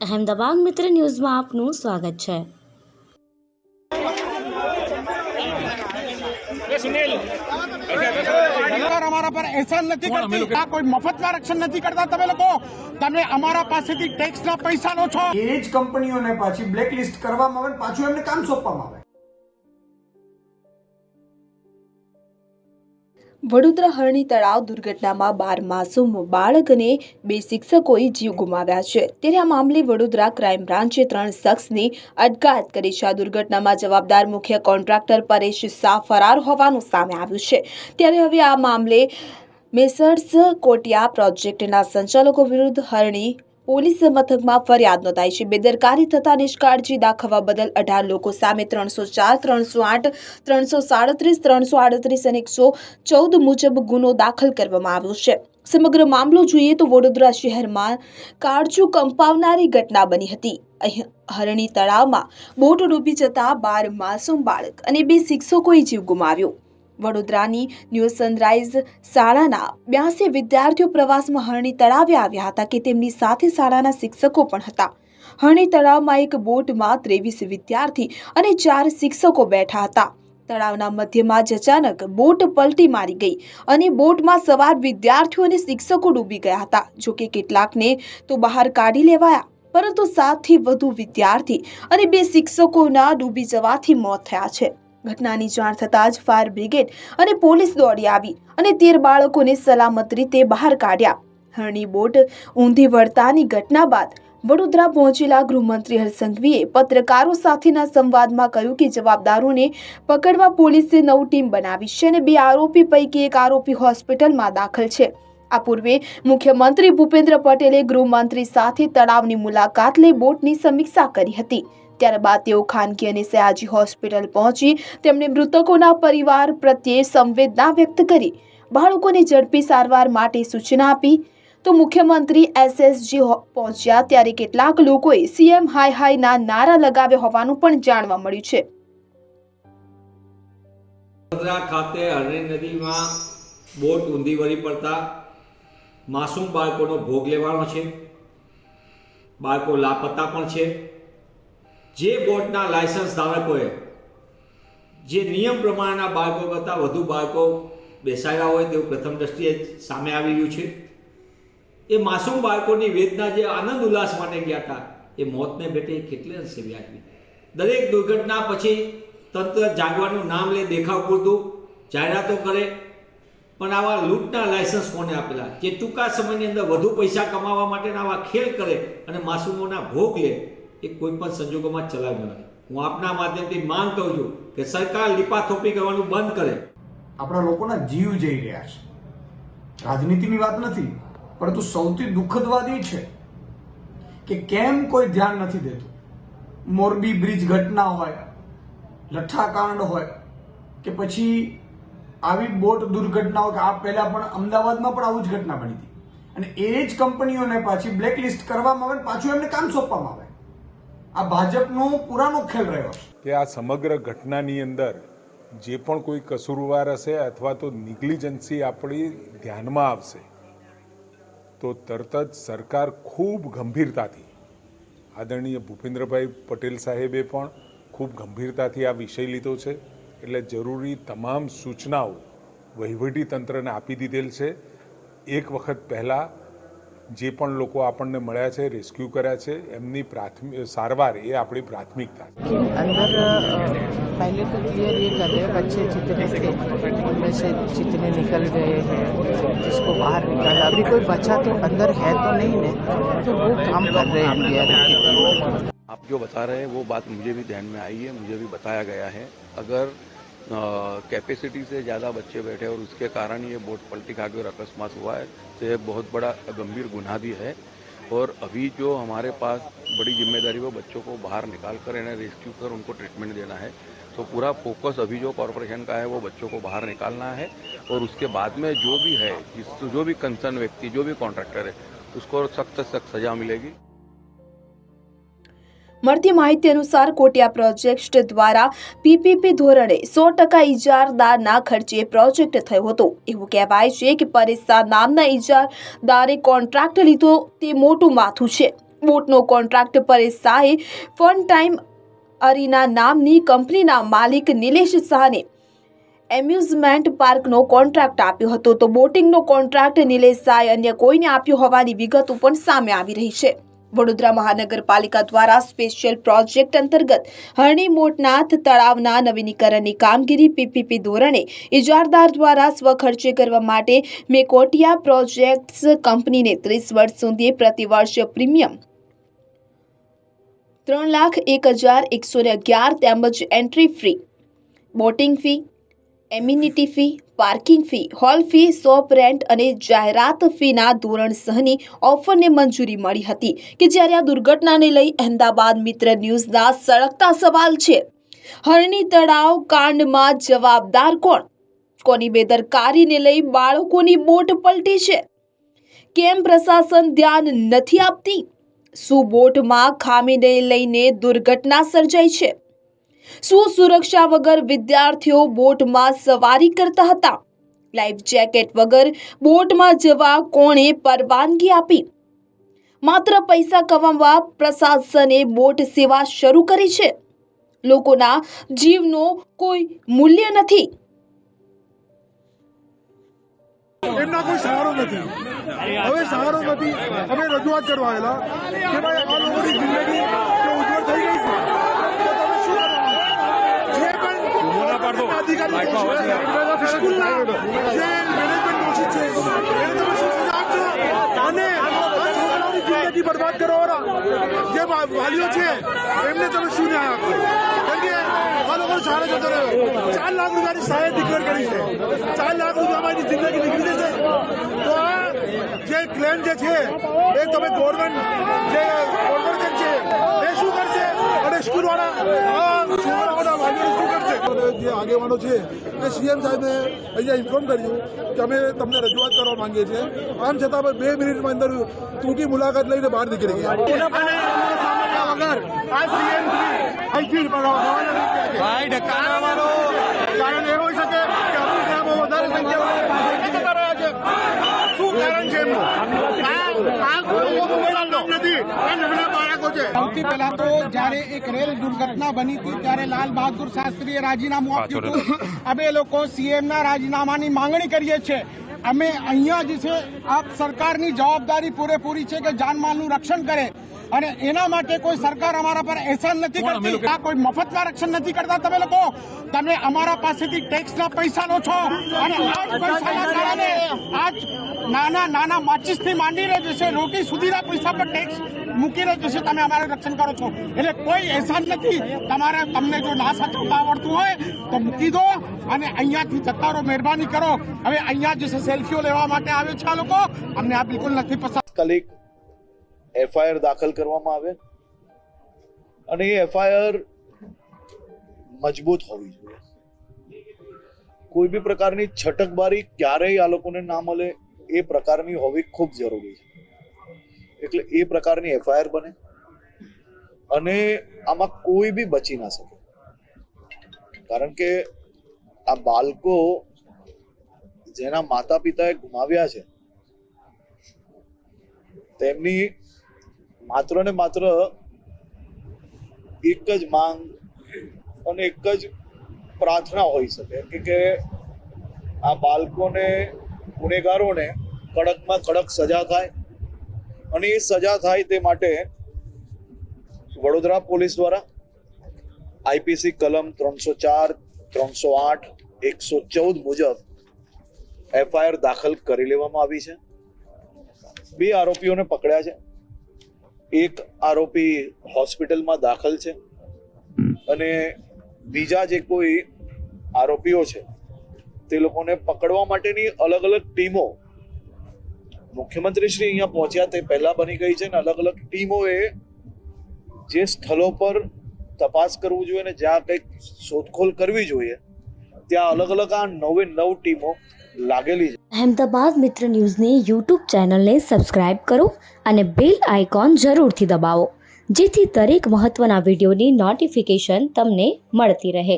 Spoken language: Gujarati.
અહેમદાબાદ મિત્ર ન્યૂઝમાં આપનું સ્વાગત છે। અમારા પર એહસાન નથી કરતી, આ કોઈ મફતમાં રક્ષણ નથી કરતા। તમે અમારા પાસેથી ટેક્સના પૈસા લો છો। એ જ કંપનીઓને પાછી બ્લેકલિસ્ટ કરવામાં આવે, પાછું એમને કામ સોંપવામાં આવે। વડોદરા હરણી તળાવ દુર્ઘટનામાં 12 માસૂમ બાળક અને 2 શિક્ષકોએ જીવ ગુમાવ્યા છે। ત્યારે આ મામલે વડોદરા ક્રાઇમ બ્રાન્ચે 3 શખ્સની અટકાયત કરી છે। આ દુર્ઘટનામાં જવાબદાર મુખ્ય કોન્ટ્રાક્ટર પરેશ શાહ ફરાર હોવાનું સામે આવ્યું છે। ત્યારે હવે આ મામલે મેસર્સ કોટિયા પ્રોજેક્ટના સંચાલકો વિરુદ્ધ હરણી પોલીસ મથકમાં ફરિયાદ નોંધાઈ છે। બેદરકારી થતા નિષ્કાળજી દાખવવા બદલ 18 લોકો સામે 304, 308, 337, 338 અને 114 મુજબ ગુનો દાખલ કરવામાં આવ્યો છે। સમગ્ર મામલો જોઈએ તો વડોદરા શહેરમાં કાળજું કંપાવનારી ઘટના બની હતી। અહીં હરણી તળાવમાં બોટ ડૂબી જતા 12 માસૂમ બાળક અને 2 શિક્ષકોએ જીવ ગુમાવ્યો। વડોદરાની ન્યૂ સનરાઇઝ શાળાના 82 વિદ્યાર્થીઓ પ્રવાસમાં હરણી તળાવે આવ્યા હતા કે તેમની સાથે શાળાના શિક્ષકો પણ હતા। હરણી તળાવમાં એક બોટમાં 23 વિદ્યાર્થી અને 4 શિક્ષકો બેઠા હતા। તળાવના મધ્યમાં જ અચાનક બોટ પલટી મારી ગઈ અને બોટમાં સવાર વિદ્યાર્થીઓ અને શિક્ષકો ડૂબી ગયા હતા। જોકે કેટલાકને તો બહાર કાઢી લેવાયા, પરંતુ 7 થી વધુ વિદ્યાર્થી અને 2 શિક્ષકોના ડૂબી જવાથી મોત થયા છે। ઘટનાની જાણ થતાં જ ફાયર બ્રિગેડ અને પોલીસ દોડી આવી અને 13 બાળકોને સલામત રીતે બહાર કાઢ્યા। હરણી બોટ ઊંધી વળતાની ઘટના બાદ વડોદરા પહોંચેલા ગૃહમંત્રી હર્ષ સંઘવીએ પત્રકારો સાથેના સંવાદમાં કહ્યું કે જવાબદારોને પકડવા પોલીસે 9 ટીમ બનાવી છે અને 2 આરોપી પૈકી 1 આરોપી હોસ્પિટલમાં દાખલ છે। આ પૂર્વે મુખ્યમંત્રી ભૂપેન્દ્ર પટેલે ગૃહમંત્રી સાથે તળાવની મુલાકાત લઈ બોટની સમીક્ષા કરી હતી। ત્યારબાદ તેઓ ખાનગી અને સયાજી હોસ્પિટલ પહોંચી તેમણે મૃતકોના પરિવાર પ્રત્યે સંવેદના વ્યક્ત કરી બાળકોને ઝડપી સારવાર માટે સૂચના આપી। તો મુખ્યમંત્રી એસએસજી પહોંચ્યા ત્યારે કેટલાક લોકોએ સીએમ હાય હાયના નારા લગાવ્યા હોવાનું પણ જાણવા મળ્યું છે। વડોદરા ખાતે હરણી નદીમાં બોટ ઊંધી વળી પડતા માસૂમ બાળકોનો ભોગ લેવાનો છે। બાળકો લાપતા પણ છે। જે બોટના લાયસન્સ ધારકોએ જે નિયમ પ્રમાણેના બાળકો કરતાં વધુ બાળકો બેસાડ્યા હોય તેવું પ્રથમ દ્રષ્ટિએ સામે આવી રહ્યું છે। એ માસૂમ બાળકોની વેદના જે આનંદ ઉલ્લાસ માટે ગયા હતા એ મોતને ભેટે કેટલે અંશે વ્યાજબી। દરેક દુર્ઘટના પછી તંત્ર જાગવાનું નામ લે, દેખાવ પૂરતું જાહેરાતો કરે, પણ આવા લૂંટના લાયસન્સ કોને આપેલા જે ટૂંકા સમયની અંદર વધુ પૈસા કમાવા માટેના આવા ખેલ કરે અને માસૂમોના ભોગ લે એ કોઈ પણ સંજોગોમાં ચલાવ્યો નથી। હું આપના માધ્યમથી માંગ કરું છું કે સરકાર લીપાથોપી કરવાનું બંધ કરે। આપણા લોકોના જીવ જઈ રહ્યા છે। રાજનીતિની વાત નથી, પરંતુ સૌથી દુઃખદ વાત એ છે કે કેમ કોઈ ધ્યાન નથી દેતું। મોરબી બ્રિજ ઘટના હોય, લઠ્ઠાકાંડ હોય કે પછી આવી બોટ દુર્ઘટના હોય કે આ પહેલા પણ અમદાવાદમાં પણ આવું જ ઘટના બની હતી અને એ જ કંપનીઓને પાછી બ્લેકલિસ્ટ કરવામાં આવે, પાછું એમને કામ સોંપવામાં આવે। આ ભાજપનો પુરાનો ખેલ રહ્યો છે કે આ સમગ્ર ઘટનાની અંદર જે પણ કોઈ કસૂરવાર હશે અથવા તો નિગ્લિજન્સી આપણી ધ્યાનમાં આવશે તો તરત જ સરકાર ખૂબ ગંભીરતાથી, આદરણીય ભૂપેન્દ્રભાઈ પટેલ સાહેબે પણ ખૂબ ગંભીરતાથી આ વિષય લીધો છે। એટલે જરૂરી તમામ સૂચનાઓ વહીવટી તંત્રને આપી દીધેલ છે। એક વખત પહેલાં જે પણ લોકો આપણને મળ્યા છે, રેસ્ક્યુ કર્યા છે, એમની પ્રાથમિક સારવાર એ આપણી પ્રાથમિકતા છે। अंदर पहले तो क्लियर ये कर रहे हैं बच्चे जितने थे उनमें से जितने निकल गए हैं, जिसको बाहर निकाला, अभी कोई बच्चा तो अंदर है तो नहीं है, तो वो काम कर रहे हैं एनडीआरएफ। आप जो बता रहे हैं वो बात मुझे भी ध्यान में आई है, मुझे भी बताया गया है। अगर कैपेसिटी से ज़्यादा बच्चे बैठे और उसके कारण ये बोट पलटी खा के और अकस्मात हुआ है तो ये बहुत बड़ा गंभीर गुनाह भी है। और अभी जो हमारे पास बड़ी जिम्मेदारी वो बच्चों को बाहर निकाल कर इन्हें रेस्क्यू कर उनको ट्रीटमेंट देना है। तो पूरा फोकस अभी जो कॉरपोरेशन का है वो बच्चों को बाहर निकालना है और उसके बाद में जो भी है, जो भी कंसर्न व्यक्ति, जो भी कॉन्ट्रैक्टर है, उसको सख्त से सख्त सजा मिलेगी। મળતી માહિતી અનુસાર કોટિયા પ્રોજેક્ટ દ્વારા પીપીપી ધોરણે 100% ઇજારદારના ખર્ચે પ્રોજેક્ટ થયો હતો। એવું કહેવાય છે કે પરેશ શાહ નામના ઇજારદારે કોન્ટ્રાક્ટ લીધો તે મોટું માથું છે। બોટનો કોન્ટ્રાક્ટ પરેશ શાહે ફન ટાઈમ અરીના નામની કંપનીના માલિક નિલેશ શાહને એમ્યુઝમેન્ટ પાર્કનો કોન્ટ્રાક્ટ આપ્યો હતો, તો બોટિંગનો કોન્ટ્રાક્ટ નિલેશ શાહે અન્ય કોઈને આપ્યો હોવાની વિગતો પણ સામે આવી રહી છે. વડોદરા મહાનગરપાલિકા દ્વારા સ્પેશિયલ પ્રોજેક્ટ અંતર્ગત હરણી મોટનાથ તળાવના નવીનીકરણની કામગીરી પીપીપી ધોરણે ઇજારદાર દ્વારા સ્વખર્ચે કરવા માટે મેકોટિયા પ્રોજેક્ટ્સ કંપનીને 30 વર્ષ સુધી પ્રતિવર્ષ પ્રીમિયમ 3,01,111 તેમજ entry fee, boating fee, amenity fee, parking fee, hall fee, shop rent અને જાહેરાત ફીના ધોરણ સહની ઓફરને મંજૂરી મળી હતી કે જ્યારે આ દુર્ઘટનાને લઈ અહેમદાબાદ મિત્ર ન્યૂઝના સળગતા સવાલ છે, હરણી તળાવ કાંડમાં જવાબદાર કોણ? કોની બેદરકારીને લઈ બાળકોની બોટ પલટી છે? કેમ પ્રશાસન ધ્યાન નથી આપતી? શું બોટમાં ખામીને લઈને દુર્ઘટના સર્જાઈ છે? શું સુરક્ષા વગર વિદ્યાર્થીઓ બોટમાં સવારી કરતા હતા? લાઈફ જેકેટ વગર બોટમાં જવા કોણે પરવાનગી આપી? માત્ર પૈસા કમાવા પ્રશાસને બોટ સેવા શરૂ કરી છે. લોકોના જીવનો કોઈ મૂલ્ય નથી. એમના કોઈ સહારો નથી. હવે સહારો નથી. અમે રજૂઆત કરવા આવેલા કે ભાઈ આ લોકોની જિંદગી ઉજ્જવળ થઈ ગઈ છે, સ્કૂલના જે મેનેજમેન્ટ દોષિત છે એને તમે શું સજા આપશો? અને આ છોકરાઓની જિંદગી બરબાદ કરવાવાળા જે વાલીઓ છે એમને તમે શું ન્યાય આપશો? કેમ કે આ લોકો સારો જતો રહ્યો. 4 લાખ રૂપિયાની સહાય ડિક્લેર કરી છે. 4 લાખ રૂપિયામાં એની જિંદગી નીકળી જશે. તો આ જે ક્લેમ જે છે એ તમે ગવર્મેન્ટ જે કોર્પોરેશન છે એ શું કરશે અને સ્કૂલવાળા છોકરાઓના વાલીઓ શું કરશે? જે આગેવાનો છે એ સીએમ સાહેબે અહીંયા ઇન્ફોર્મ કર્યું કે અમે તમને રજૂઆત કરવા માંગીએ છીએ. આમ છતાં પણ 2 મિનિટમાં અંદર ટૂંકી મુલાકાત લઈને બહાર નીકળી ગયા. કારણ એ હોઈ શકે કે અમુક વધારે સંખ્યામાં શું કારણ છે એમનું? સૌથી પહેલા તો જયારે એક રેલ દુર્ઘટના બની હતી ત્યારે લાલ બહાદુર શાસ્ત્રીએ રાજીનામું આપ્યું હતું. અમે લોકો સીએમ ના રાજીનામાની માંગણી કરીએ છીએ. અમે અહીંયા જે છે આ સરકારની જવાબદારી પૂરેપૂરી છે કે જાનમાલનું રક્ષણ કરે અને એના માટે કોઈ સરકાર અમારા પર એહસાન નથી કરતી. આ કોઈ મફતમાં રક્ષણ નથી કરતા. તમે અમારા પાસેથી ટેક્સના પૈસા લો છો અને આ જ પૈસાના કારણે આજ નાના માચીસથી માંડીને જશે રોટી સુધીના પૈસા પર ટેક્સ મૂકીને જશે તમે અમારું રક્ષણ કરો છો. એટલે કોઈ એહસાન નથી. તમને જો ના સાચવતા આવડતું હોય તો મૂકી દો અને અહીંયાથી જતા રહો. મહેરબાની કરો. હવે અહીંયા જશે સેલ્ફીઓ લેવા માટે આવે છે આ લોકો. અમને આ બિલકુલ નથી પસંદ. તાત્કાલિક એફઆઈઆર દાખલ કરવામાં આવે અને એ એફઆઈઆર મજબૂત હોવી જોઈએ. કોઈ બી પ્રકારની છટકબારી ક્યારેય આ લોકોને ના મળે એ પ્રકારની હોવી ખૂબ જરૂરી છે. એટલે એ પ્રકારની એફઆઈઆર બને અને આમાં કોઈ બી બચી ના શકે. કારણ કે આ બાળકો જેના માતા પિતાએ ગુમાવ્યા છે તેમની માત્ર ને માત્ર એક જ માંગ અને એક જ પ્રાર્થના હોઈ શકે કે આ બાળકોને ગુનેગારોને કડકમાં કડક સજા થાય અને એ સજા થાય તે માટે વડોદરા પોલીસ દ્વારા આઈપીસી કલમ 304, 308, 114 મુજબ એફઆઈઆર દાખલ કરી લેવામાં આવી છે. 2 આરોપીઓને પકડ્યા છે. એક આરોપી હોસ્પિટલમાં દાખલ છે અને બીજા જે કોઈ આરોપીઓ છે તે લોકોને પકડવા માટેની અલગ અલગ ટીમો મુખ્યમંત્રી શ્રી અહીંયા પહોંચ્યા તે પહેલા બની ગઈ છે અને અલગ અલગ ટીમોએ જે સ્થળો પર તપાસ કરવું જોઈએ અને જ્યાં કંઈક શોધખોળ કરવી જોઈએ ત્યાં અલગ અલગ આ 9 ટીમો લાગેલી છે. અહેમદાબાદ મિત્ર ન્યૂઝની યુટ્યુબ ચેનલને સબસ્ક્રાઇબ કરો અને બેલ આઇકોન જરૂરથી દબાવો, જેથી દરેક મહત્ત્વના વિડીયોની નોટિફિકેશન તમને મળતી રહે.